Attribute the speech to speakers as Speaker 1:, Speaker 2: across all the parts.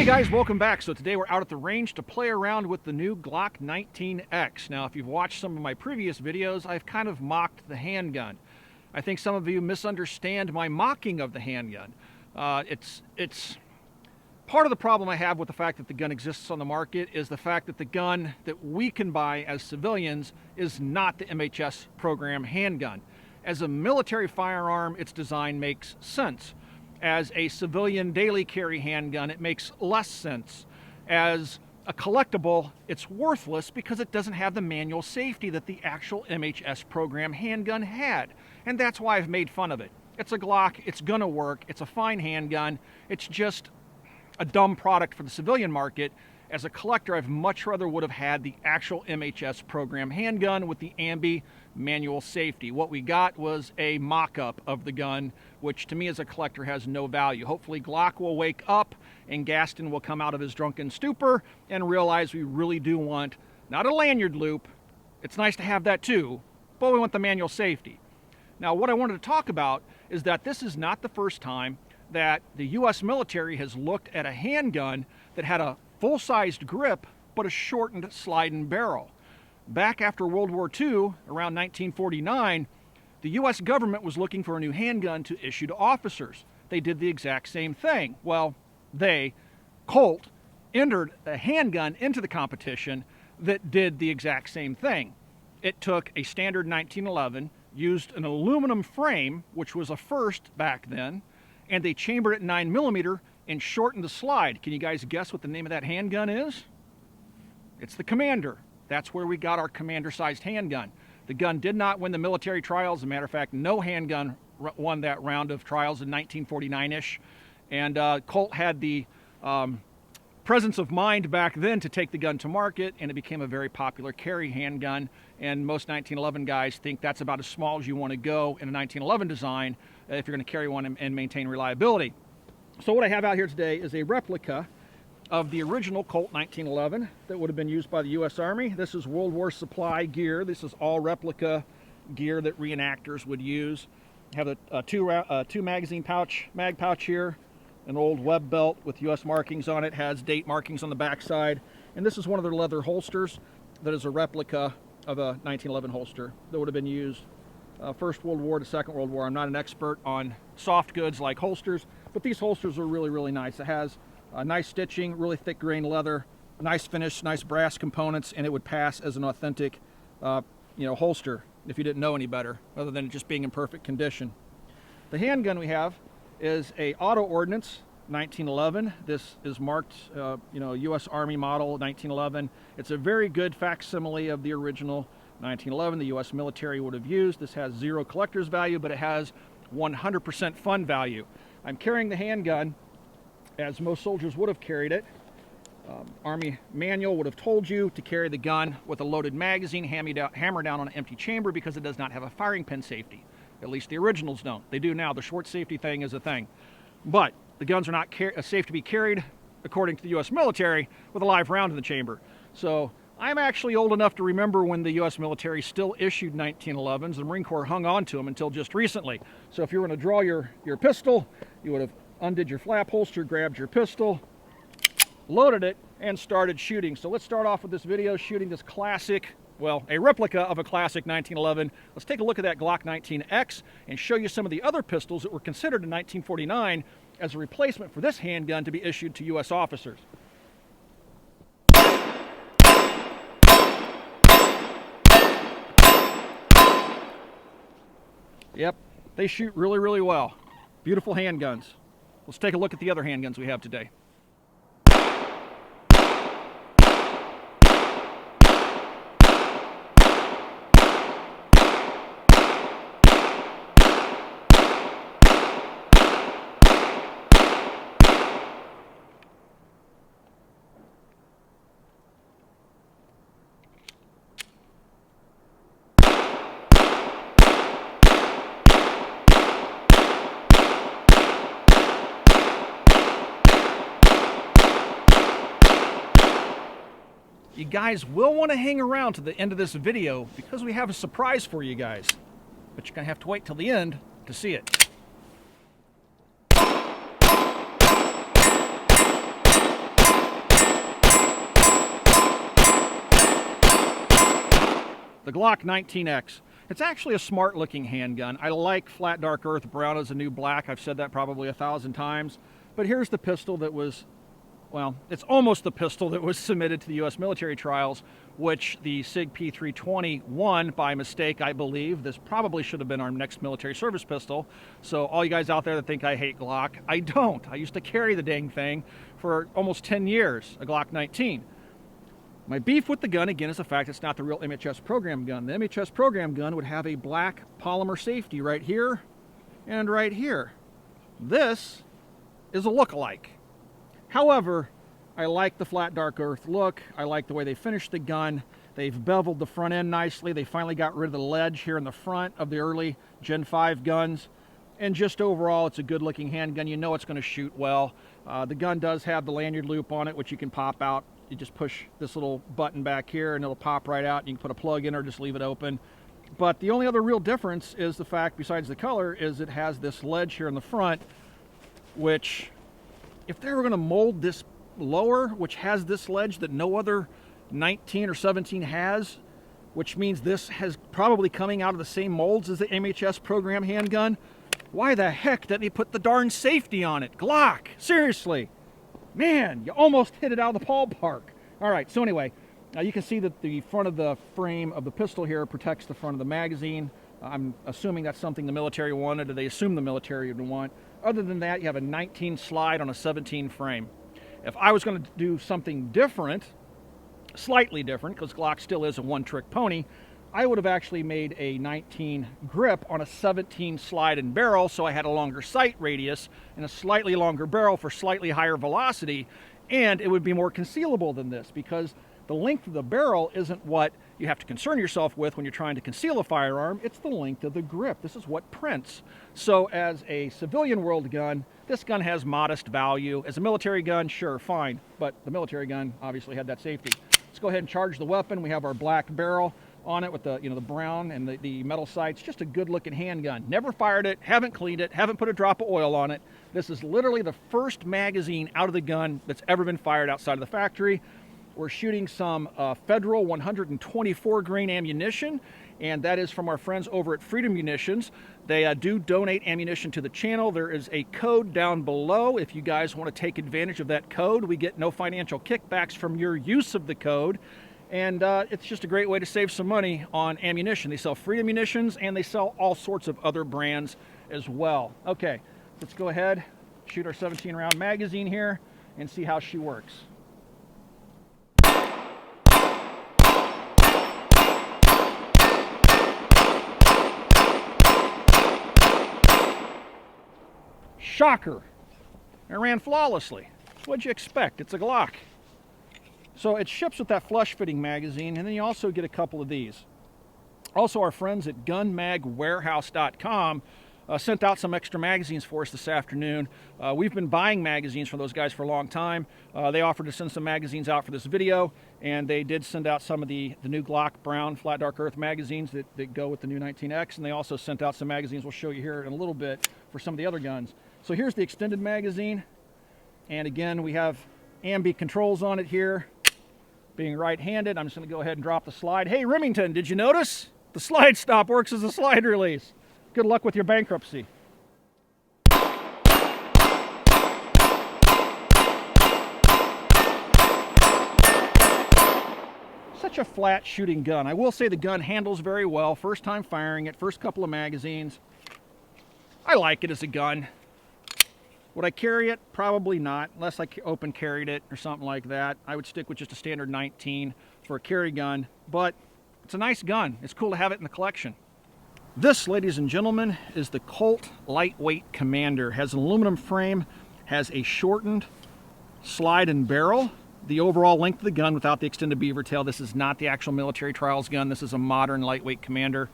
Speaker 1: Hey guys, welcome back. So today we're out at the range to play around with the new Glock 19X. Now, if you've watched some of my previous videos, I've kind of mocked the handgun. I think some of you misunderstand my mocking of the handgun. It's part of the problem I have with the fact that the gun exists on the market is the fact that the gun that we can buy as civilians is not the MHS program handgun. As a military firearm, its design makes sense. As a civilian daily carry handgun, it makes less sense. As a collectible, it's worthless because it doesn't have the manual safety that the actual MHS program handgun had. And that's why I've made fun of it. It's a Glock, it's gonna work, it's a fine handgun, it's just a dumb product for the civilian market. As a collector, I've much rather would have had the actual MHS program handgun with the ambi manual safety. What we got was a mock-up of the gun, which to me as a collector has no value. Hopefully Glock will wake up and Gaston will come out of his drunken stupor and realize we really do want not a lanyard loop, it's nice to have that too, but we want the manual safety. Now what I wanted to talk about is that this is not the first time that the US military has looked at a handgun that had a full-sized grip but a shortened sliding barrel. Back after World War II, around 1949, the US government was looking for a new handgun to issue to officers. They did the exact same thing. Well, Colt, entered a handgun into the competition that did the exact same thing. It took a standard 1911, used an aluminum frame, which was a first back then, and they chambered it 9mm and shortened the slide. Can you guys guess what the name of that handgun is? It's the Commander. That's where we got our Commander-sized handgun. The gun did not win the military trials. As a matter of fact, no handgun won that round of trials in 1949-ish. And Colt had the presence of mind back then to take the gun to market, and it became a very popular carry handgun. And most 1911 guys think that's about as small as you want to go in a 1911 design if you're going to carry one and maintain reliability. So what I have out here today is a replica of the original Colt 1911 that would have been used by the U.S. Army. This is World War supply gear. This is all replica gear that reenactors would use. I have a two magazine pouch, mag pouch here, an old web belt with U.S. markings on it, has date markings on the back side, and this is one of their leather holsters that is a replica of a 1911 holster that would have been used First World War to Second World War. I'm not an expert on soft goods like holsters, but these holsters are really, really nice. It has nice stitching, really thick grain leather, nice finish, nice brass components, and it would pass as an authentic holster if you didn't know any better, other than it just being in perfect condition. The handgun we have is a Auto Ordnance 1911. This is marked U.S. Army model 1911. It's a very good facsimile of the original 1911 the U.S. military would have used. This has zero collector's value, but it has 100% fun value. I'm carrying the handgun as most soldiers would have carried it. Army manual would have told you to carry the gun with a loaded magazine, hammer down on an empty chamber, because it does not have a firing pin safety. At least the originals don't. They do now. The short safety thing is a thing. But the guns are not safe to be carried, according to the U.S. military, with a live round in the chamber. So I'm actually old enough to remember when the U.S. military still issued 1911s. The Marine Corps hung on to them until just recently. So if you were going to draw your pistol, you would have undid your flap holster, grabbed your pistol, loaded it, and started shooting. So let's start off with this video shooting this classic, well, a replica of a classic 1911. Let's take a look at that Glock 19X and show you some of the other pistols that were considered in 1949 as a replacement for this handgun to be issued to U.S. officers. Yep, they shoot really, really well. Beautiful handguns. Let's take a look at the other handguns we have today. You guys will want to hang around to the end of this video because we have a surprise for you guys. But you're going to have to wait till the end to see it. the Glock 19X. It's actually a smart looking handgun. I like flat dark earth brown as a new black. I've said that probably 1,000 times. But here's the pistol that was, well, it's almost the pistol that was submitted to the U.S. military trials, which the SIG P320 won by mistake, I believe. This probably should have been our next military service pistol. So all you guys out there that think I hate Glock, I don't. I used to carry the dang thing for almost 10 years, a Glock 19. My beef with the gun, again, is the fact it's not the real MHS program gun. The MHS program gun would have a black polymer safety right here and right here. This is a look-alike. However, I like the flat dark earth look. I like the way they finished the gun. They've beveled the front end nicely. They finally got rid of the ledge here in the front of the early Gen 5 guns. And just overall, it's a good-looking handgun. You know it's going to shoot well. The gun does have the lanyard loop on it, which you can pop out. You just push this little button back here and it'll pop right out. You can put a plug in or just leave it open. But the only other real difference is the fact, besides the color, is it has this ledge here in the front, which, if they were going to mold this lower, which has this ledge that no other 19 or 17 has, which means this has probably coming out of the same molds as the MHS program handgun, why the heck didn't they put the darn safety on it? Glock, seriously. Man, you almost hit it out of the ballpark. All right, so anyway, you can see that the front of the frame of the pistol here protects the front of the magazine. I'm assuming that's something the military wanted, or they assume the military would want. Other than that, you have a 19 slide on a 17 frame. If I was going to do something different, slightly different, because Glock still is a one-trick pony, I would have actually made a 19 grip on a 17 slide and barrel, so I had a longer sight radius and a slightly longer barrel for slightly higher velocity, and it would be more concealable than this, because the length of the barrel isn't what you have to concern yourself with when you're trying to conceal a firearm. It's the length of the grip. This is what prints. So as a civilian world gun, this gun has modest value. As a military gun, sure, fine, but the military gun obviously had that safety. Let's go ahead and charge the weapon. We have our black barrel on it with the, the brown and the metal sights. Just a good looking handgun. Never fired it, haven't cleaned it, haven't put a drop of oil on it. This is literally the first magazine out of the gun that's ever been fired outside of the factory. We're shooting some federal 124 grain ammunition, and that is from our friends over at Freedom Munitions. They do donate ammunition to the channel. There is a code down below. If you guys want to take advantage of that code, we get no financial kickbacks from your use of the code. And it's just a great way to save some money on ammunition. They sell Freedom Munitions, and they sell all sorts of other brands as well. Okay, let's go ahead, shoot our 17-round magazine here, and see how she works. Shocker! It ran flawlessly. What'd you expect? It's a Glock. So it ships with that flush-fitting magazine, and then you also get a couple of these. Also, our friends at gunmagwarehouse.com sent out some extra magazines for us this afternoon. We've been buying magazines from those guys for a long time. They offered to send some magazines out for this video, and they did send out some of the new Glock brown flat dark earth magazines that go with the new 19X, and they also sent out some magazines we'll show you here in a little bit for some of the other guns. So here's the extended magazine, and again, we have ambi controls on it here. Being right-handed, I'm just going to go ahead and drop the slide. Hey, Remington, did you notice? The slide stop works as a slide release. Good luck with your bankruptcy. Such a flat shooting gun. I will say the gun handles very well. First time firing it, first couple of magazines. I like it as a gun. Would I carry it? Probably not, unless I open carried it or something like that. I would stick with just a standard 19 for a carry gun, but it's a nice gun. It's cool to have it in the collection. This, ladies and gentlemen, is the Colt Lightweight Commander. Has an aluminum frame, has a shortened slide and barrel. The overall length of the gun without the extended beaver tail. This is not the actual military trials gun. This is a modern lightweight Commander.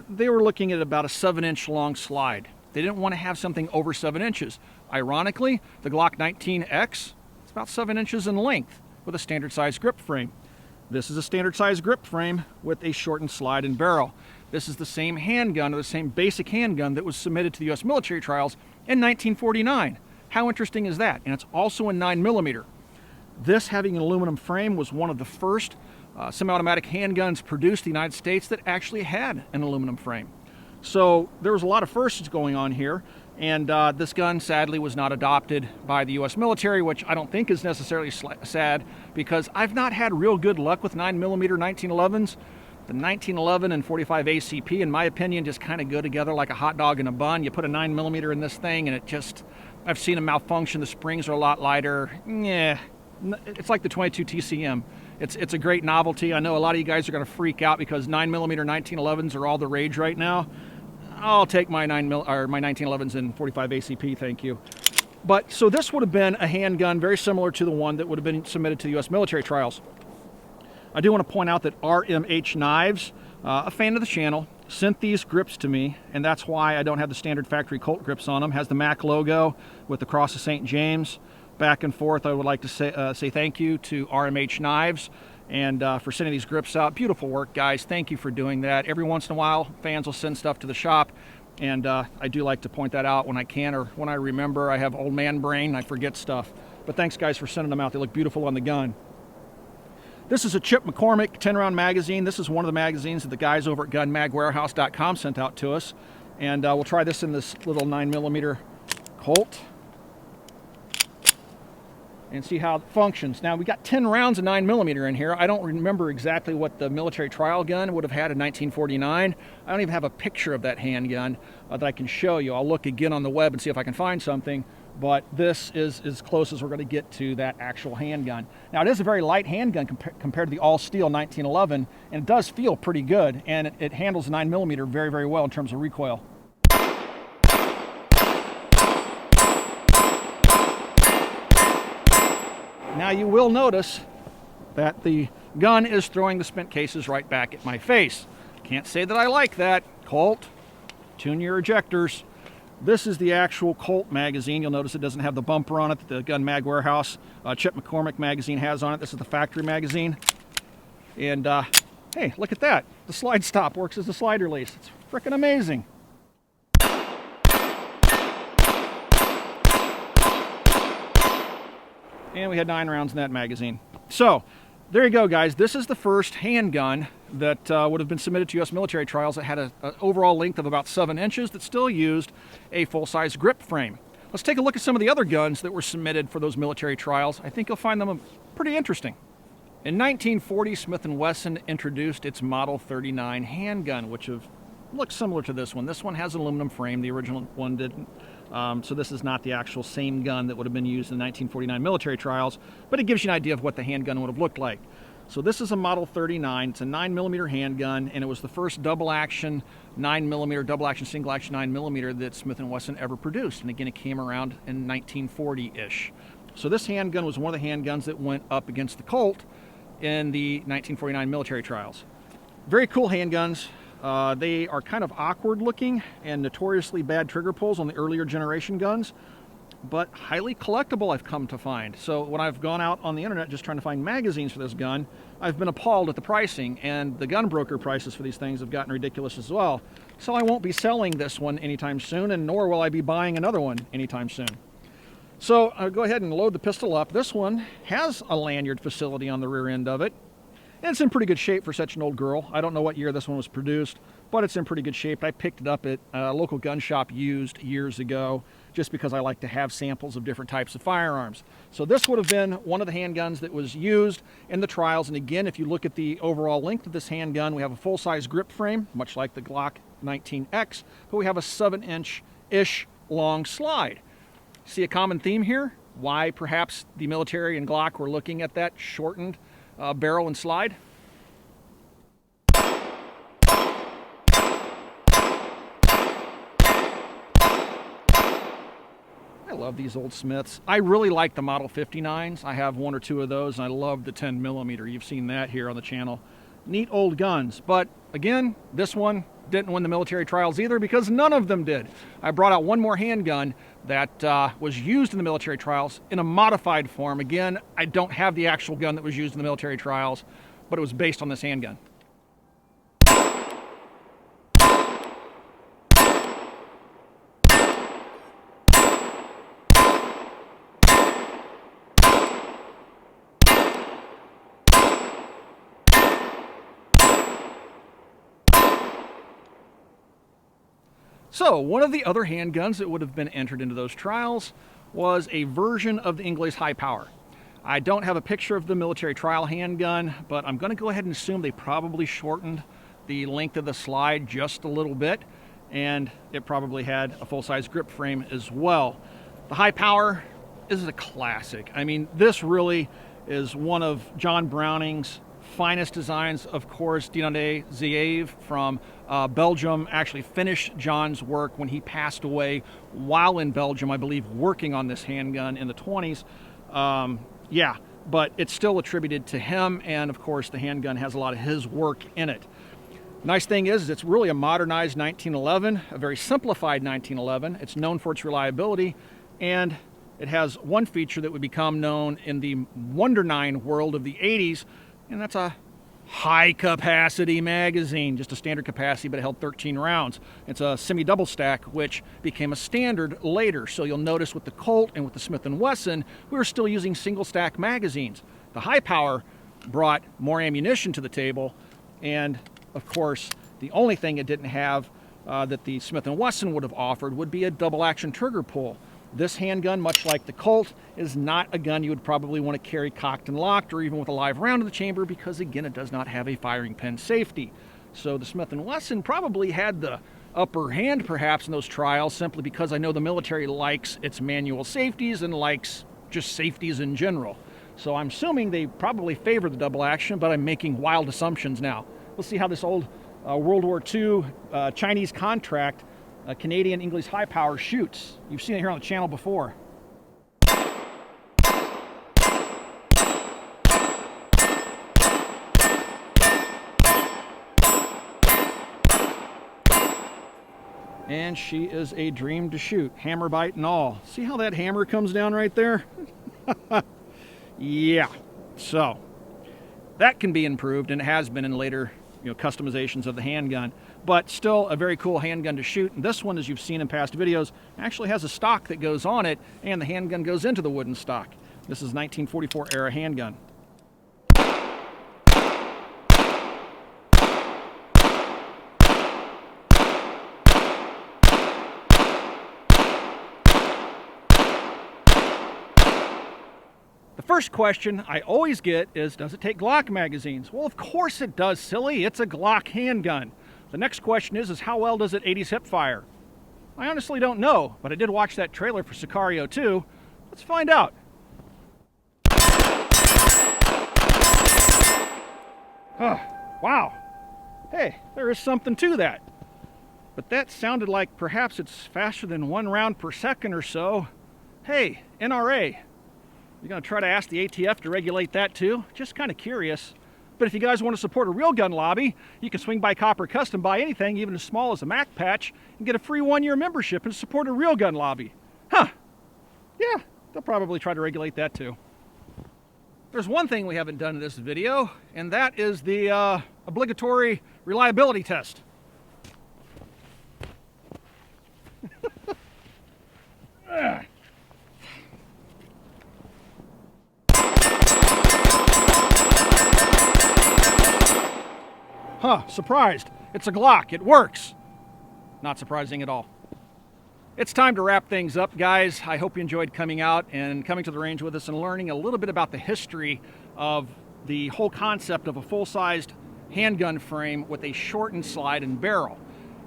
Speaker 1: They were looking at about a 7-inch long slide. They didn't want to have something over 7 inches. Ironically, the Glock 19X, it's about 7 inches in length with a standard size grip frame. This is a standard size grip frame with a shortened slide and barrel. This is the same handgun, or the same basic handgun that was submitted to the U.S. military trials in 1949. How interesting is that? And it's also a 9mm. This, having an aluminum frame, was one of the first semi-automatic handguns produced in the United States that actually had an aluminum frame. So there was a lot of firsts going on here, and this gun sadly was not adopted by the U.S. military, which I don't think is necessarily sad, because I've not had real good luck with 9mm 1911s. The 1911 and 45 ACP, in my opinion, just kind of go together like a hot dog in a bun. You put a 9mm in this thing, and it just, I've seen them malfunction. The springs are a lot lighter. Yeah, it's like the 22 TCM. It's a great novelty. I know a lot of you guys are going to freak out because 9mm 1911s are all the rage right now. I'll take my 1911s and 45 ACP, thank you. But so this would have been a handgun very similar to the one that would have been submitted to the U.S. military trials. I do want to point out that RMH Knives, a fan of the channel, sent these grips to me, and that's why I don't have the standard factory Colt grips on them. Has the MAC logo with the Cross of St. James. Back and forth, I would like to say thank you to RMH Knives and for sending these grips out. Beautiful work, guys. Thank you for doing that. Every once in a while, fans will send stuff to the shop, and I do like to point that out when I can or when I remember. I have old man brain, and I forget stuff. But thanks, guys, for sending them out. They look beautiful on the gun. This is a Chip McCormick 10-round magazine. This is one of the magazines that the guys over at gunmagwarehouse.com sent out to us. And we'll try this in this little 9mm Colt and see how it functions. Now, we got 10 rounds of 9mm in here. I don't remember exactly what the military trial gun would have had in 1949. I don't even have a picture of that handgun that I can show you. I'll look again on the web and see if I can find something. But this is as close as we're going to get to that actual handgun. Now, it is a very light handgun compared to the all-steel 1911, and it does feel pretty good, and it handles 9mm very, very well in terms of recoil. Now, you will notice that the gun is throwing the spent cases right back at my face. Can't say that I like that. Colt, tune your ejectors. This is the actual Colt magazine. You'll notice it doesn't have the bumper on it that the Gun Mag Warehouse Chip McCormick magazine has on it. This is the factory magazine. And hey, look at that. The slide stop works as a slide release. It's freaking amazing. And we had 9 rounds in that magazine. So, there you go, guys. This is the first handgun that would have been submitted to U.S. military trials that had an overall length of about 7 inches that still used a full-size grip frame. Let's take a look at some of the other guns that were submitted for those military trials. I think you'll find them pretty interesting. In 1940, Smith & Wesson introduced its Model 39 handgun, which looks similar to this one. This one has an aluminum frame. The original one didn't. So this is not the actual same gun that would have been used in the 1949 military trials, but it gives you an idea of what the handgun would have looked like. So this is a Model 39. It's a 9mm handgun, and it was the first double-action 9mm, double-action, single-action 9mm that Smith & Wesson ever produced. And again, it came around in 1940-ish. So this handgun was one of the handguns that went up against the Colt in the 1949 military trials. Very cool handguns. They are kind of awkward looking and notoriously bad trigger pulls on the earlier generation guns, but highly collectible, I've come to find. So when I've gone out on the internet just trying to find magazines for this gun, I've been appalled at the pricing, and the gun broker prices for these things have gotten ridiculous as well. So I won't be selling this one anytime soon, and nor will I be buying another one anytime soon. So I'll go ahead and load the pistol up. This one has a lanyard facility on the rear end of it. And it's in pretty good shape for such an old girl. I don't know what year this one was produced, but it's in pretty good shape. I picked it up at a local gun shop used years ago, just because I like to have samples of different types of firearms. So this would have been one of the handguns that was used in the trials. And again, if you look at the overall length of this handgun, we have a full-size grip frame, much like the Glock 19X, but we have a 7-inch-ish long slide. See a common theme here? Why perhaps the military and Glock were looking at that shortened barrel and slide? I love these old Smiths. I really like the Model 59s. I have 1 or 2 of those, and I love the 10mm. You've seen that here on the channel. Neat old guns, but again, this one didn't win the military trials either because none of them did. I brought out one more handgun that was used in the military trials in a modified form. Again, I don't have the actual gun that was used in the military trials, but it was based on this handgun. So one of the other handguns that would have been entered into those trials was a version of the Ingles High Power. I don't have a picture of the military trial handgun, but I'm going to go ahead and assume they probably shortened the length of the slide just a little bit, and it probably had a full-size grip frame as well. The High Power is a classic. I mean, this really is one of John Browning's finest designs. Of course, Dinade Ziev from Belgium actually finished John's work when he passed away while in Belgium, I believe, working on this handgun in the 20s. Yeah, but it's still attributed to him, and of course the handgun has a lot of his work in it. Nice thing is it's really a modernized 1911, a very simplified 1911. It's known for its reliability, and it has one feature that would become known in the Wonder Nine world of the 80s, and that's a high-capacity magazine, just a standard capacity, but it held 13 rounds. It's a semi-double stack, which became a standard later. So you'll notice with the Colt and with the Smith & Wesson, we were still using single-stack magazines. The High Power brought more ammunition to the table, and of course, the only thing it didn't have that the Smith & Wesson would have offered would be a double-action trigger pull. This handgun, much like the Colt, is not a gun you would probably want to carry cocked and locked or even with a live round in the chamber because, again, it does not have a firing pin safety. So the Smith & Wesson probably had the upper hand, perhaps, in those trials simply because I know the military likes its manual safeties and likes just safeties in general. So I'm assuming they probably favor the double action, but I'm making wild assumptions now. We'll see how this old World War II Chinese contract Canadian Ingles High Power shoots. You've seen it here on the channel before. And she is a dream to shoot, hammer bite and all. See how that hammer comes down right there? Yeah, so that can be improved, and it has been in later customizations of the handgun, but still a very cool handgun to shoot. And this one, as you've seen in past videos, actually has a stock that goes on it, and the handgun goes into the wooden stock. This is 1944 era handgun. The first question I always get is, does it take Glock magazines? Well, of course it does, silly. It's a Glock handgun. The next question is how well does it 80s hip fire? I honestly don't know, but I did watch that trailer for Sicario 2. Let's find out. Wow. Hey, there is something to that. But that sounded like perhaps it's faster than 1 round per second or so. Hey, NRA. You're going to try to ask the ATF to regulate that too? Just kind of curious. But if you guys want to support a real gun lobby, you can swing by Copper Custom, buy anything, even as small as a Mac patch, and get a free 1-year membership and support a real gun lobby. Huh. Yeah, they'll probably try to regulate that too. There's one thing we haven't done in this video, and that is the obligatory reliability test. Huh, surprised. It's a Glock. It works. Not surprising at all. It's time to wrap things up, guys. I hope you enjoyed coming out and coming to the range with us and learning a little bit about the history of the whole concept of a full-sized handgun frame with a shortened slide and barrel.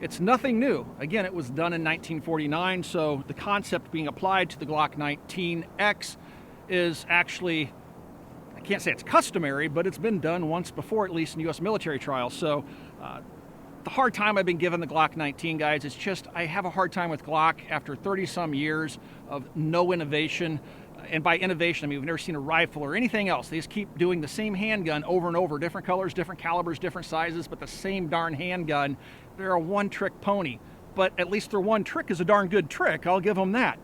Speaker 1: It's nothing new. Again, it was done in 1949, so the concept being applied to the Glock 19X is actually, I can't say it's customary, but it's been done once before, at least in U.S. military trials. So the hard time I've been given the Glock 19, guys, it's just I have a hard time with Glock after 30-some years of no innovation. And by innovation, I mean we've never seen a rifle or anything else. They just keep doing the same handgun over and over, different colors, different calibers, different sizes, but the same darn handgun. They're a one-trick pony. But at least their one trick is a darn good trick. I'll give them that.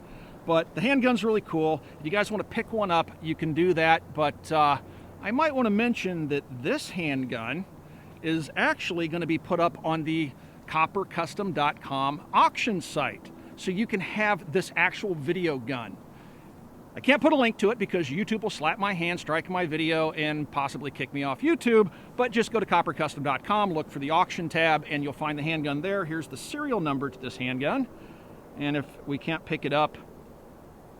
Speaker 1: But the handgun's really cool. If you guys want to pick one up, you can do that. But I might want to mention that this handgun is actually going to be put up on the coppercustom.com auction site. So you can have this actual video gun. I can't put a link to it because YouTube will slap my hand, strike my video, and possibly kick me off YouTube, but just go to coppercustom.com, look for the auction tab, and you'll find the handgun there. Here's the serial number to this handgun, and if we can't pick it up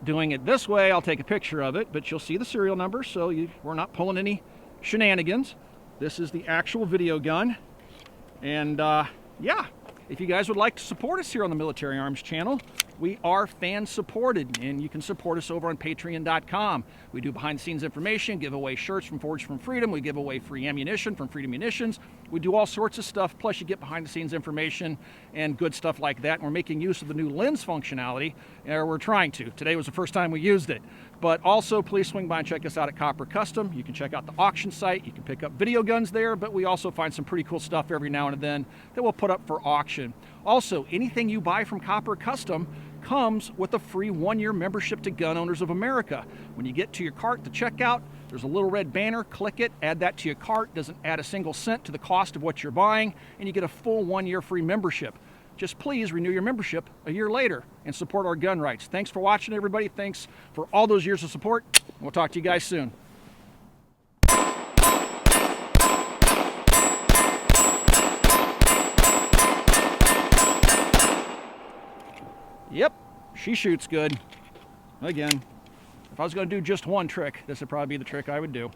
Speaker 1: doing it this way, I'll take a picture of it, but you'll see the serial number, so we're not pulling any shenanigans. This is the actual video gun, and yeah, if you guys would like to support us here on the Military Arms channel, we are fan supported, and you can support us over on patreon.com. We do behind the scenes information, give away shirts from Forged from Freedom, we give away free ammunition from Freedom Munitions, we do all sorts of stuff, plus you get behind the scenes information and good stuff like that. And we're making use of the new lens functionality, or we're trying to. Today was the first time we used it. But also, please swing by and check us out at Copper Custom. You can check out the auction site, you can pick up video guns there, but we also find some pretty cool stuff every now and then that we'll put up for auction. Also, anything you buy from Copper Custom comes with a free 1-year membership to Gun Owners of America. When you get to your cart to checkout, there's a little red banner, click it, add that to your cart, doesn't add a single cent to the cost of what you're buying, and you get a full 1-year free membership. Just please renew your membership a year later and support our gun rights. Thanks for watching, everybody. Thanks for all those years of support. We'll talk to you guys soon. Yep, she shoots good. Again, if I was going to do just one trick, this would probably be the trick I would do.